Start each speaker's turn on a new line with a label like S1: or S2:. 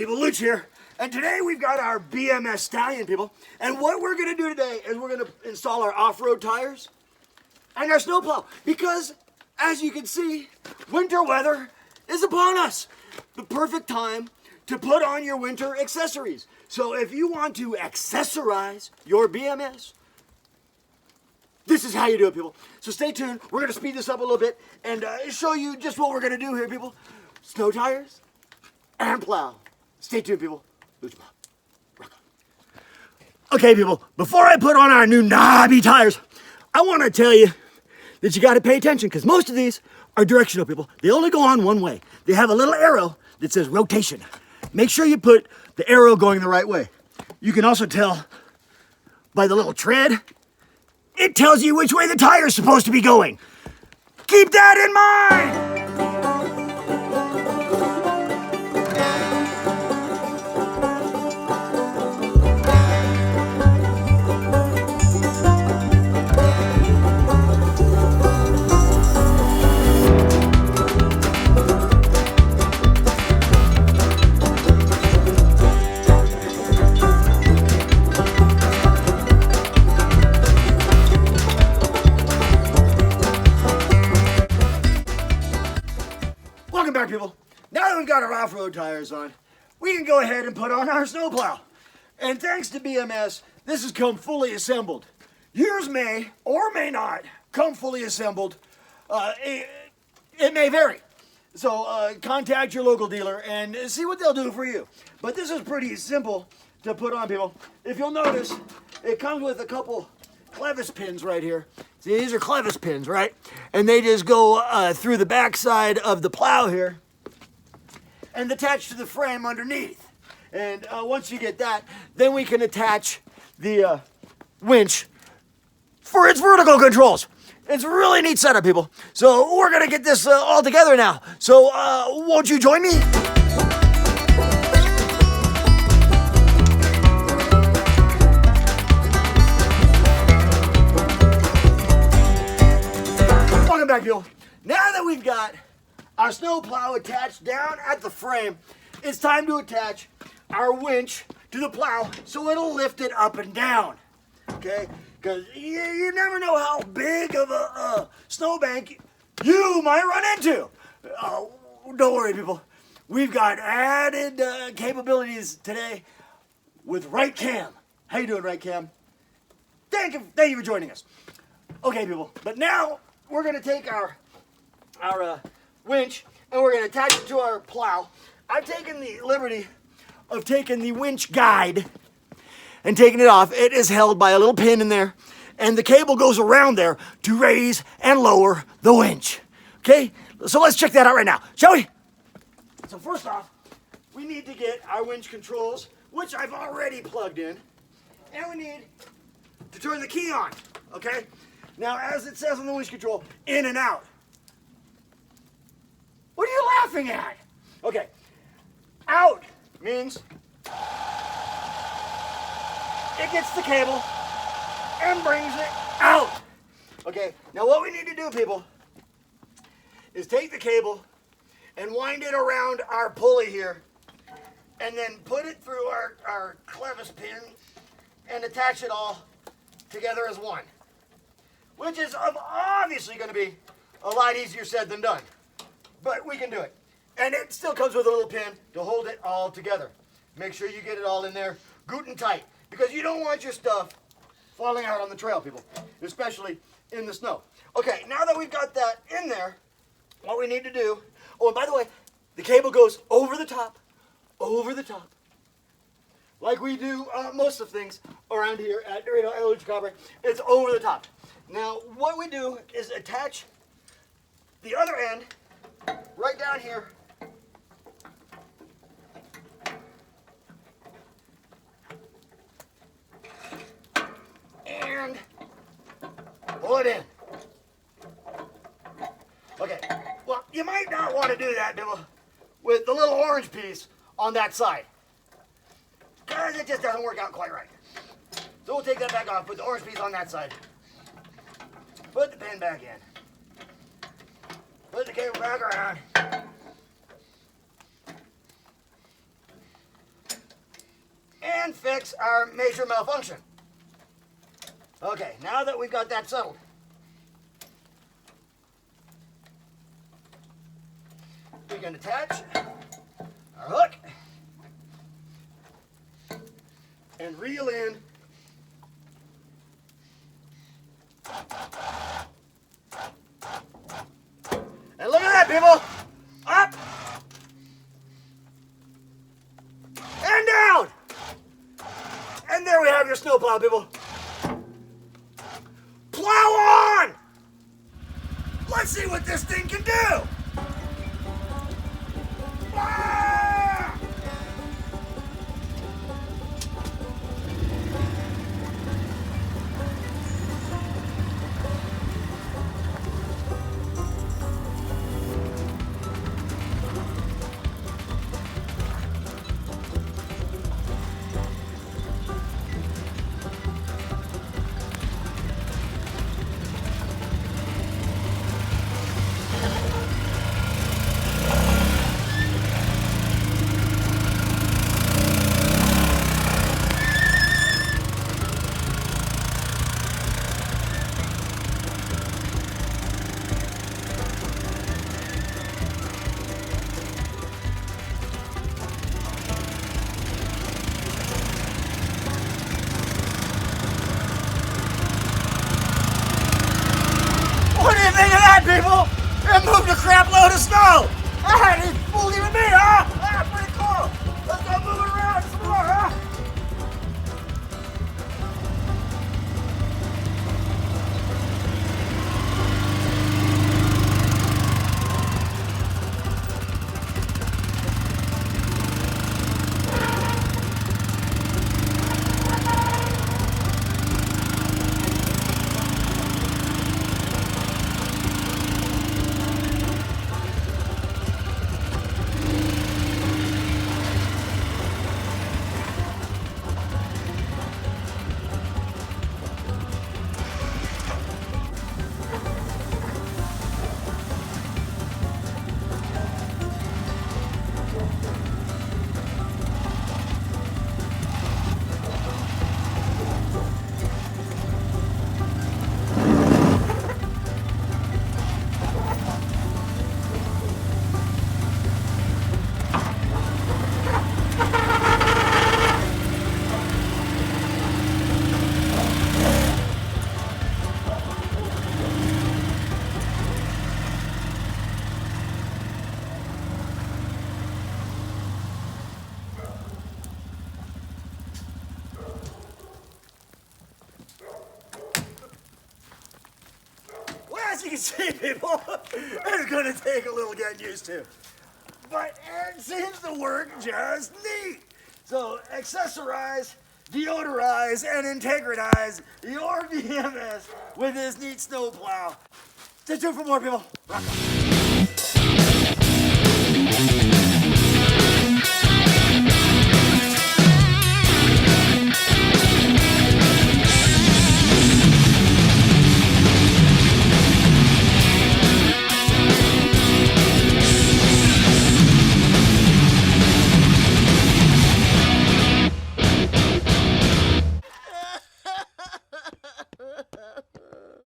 S1: people, Luch here, and today we've got our Bms Stallion, people, and what we're going to do today is we're going to install our off-road tires and our snowplow, because, as you can see, winter weather is upon us. The perfect time to put on your winter accessories. So if you want to accessorize your BMS, this is how you do it, people. So stay tuned. We're going to speed this up a little bit and show you just what we're going to do here, people. Snow tires and plow. Stay tuned, people. Luch Plow. Rock on. Okay, people. Before I put on our new knobby tires, I want to tell you that you got to pay attention, because most of these are directional, people. They only go on one way. They have a little arrow that says rotation. Make sure you put the arrow going the right way. You can also tell by the little tread. It tells you which way the tire is supposed to be going. Keep that in mind! Welcome back, people. Now that we've got our off-road tires on, we can go ahead and put on our snowplow. And thanks to BMS, this has come fully assembled. Yours may or may not come fully assembled. It may vary. So contact your local dealer and see what they'll do for you. But this is pretty simple to put on, people. If you'll notice, it comes with a couple clevis pins right here. See, these are clevis pins, right? And they just go through the backside of the plow here and attach to the frame underneath. And once you get that, then we can attach the winch for its vertical controls. It's a really neat setup, people. So we're gonna get this all together now. So won't you join me? Back, people. Now that we've got our snowplow attached down at the frame, it's time to attach our winch to the plow so it'll lift it up and down. Okay? Because you never know how big of a snowbank you might run into. Don't worry, people. We've got added capabilities today with Right Cam. How you doing, Right Cam? Thank you for joining us. Okay, people. But now we're going to take our winch and we're going to attach it to our plow. I've taken the liberty of taking the winch guide and taking it off. It is held by a little pin in there, and the cable goes around there to raise and lower the winch. Okay, so let's check that out right now, shall we? So first off, we need to get our winch controls, which I've already plugged in, and we need to turn the key on, okay? Now, as it says on the winch control, in and out. What are you laughing at? Okay, out means it gets the cable and brings it out. Okay, now what we need to do, people, is take the cable and wind it around our pulley here and then put it through our clevis pin and attach it all together as one. Which is obviously going to be a lot easier said than done. But we can do it. And it still comes with a little pin to hold it all together. Make sure you get it all in there good and tight, because you don't want your stuff falling out on the trail, people, especially in the snow. Okay, now that we've got that in there, what we need to do, oh, and by the way, the cable goes over the top, like we do most of things around here at Luch Plow. It's over the top. Now, what we do is attach the other end right down here. And pull it in. Okay, well, you might not want to do that, Bill, with the little orange piece on that side, because it just doesn't work out quite right. So we'll take that back off, put the orange piece on that side. Put the pin back in. Put the cable back around. and fix our major malfunction. Okay, now that we've got that settled, we can attach our hook and reel in and look at that, people! Up and down! And there we have your snowplow, people. Plow on! Let's see what this thing can do! Ah! What do you think of that, people? It moved a crap load of snow! Ah, it fooled even me, huh? Ah, pretty cool! Let's go move it around some more, huh? As you can see, people, it's going to take a little getting used to. But it seems to work just neat. So accessorize, deodorize, and integritize your BMS with this neat snowplow. Stay tuned for more, people. Rock on.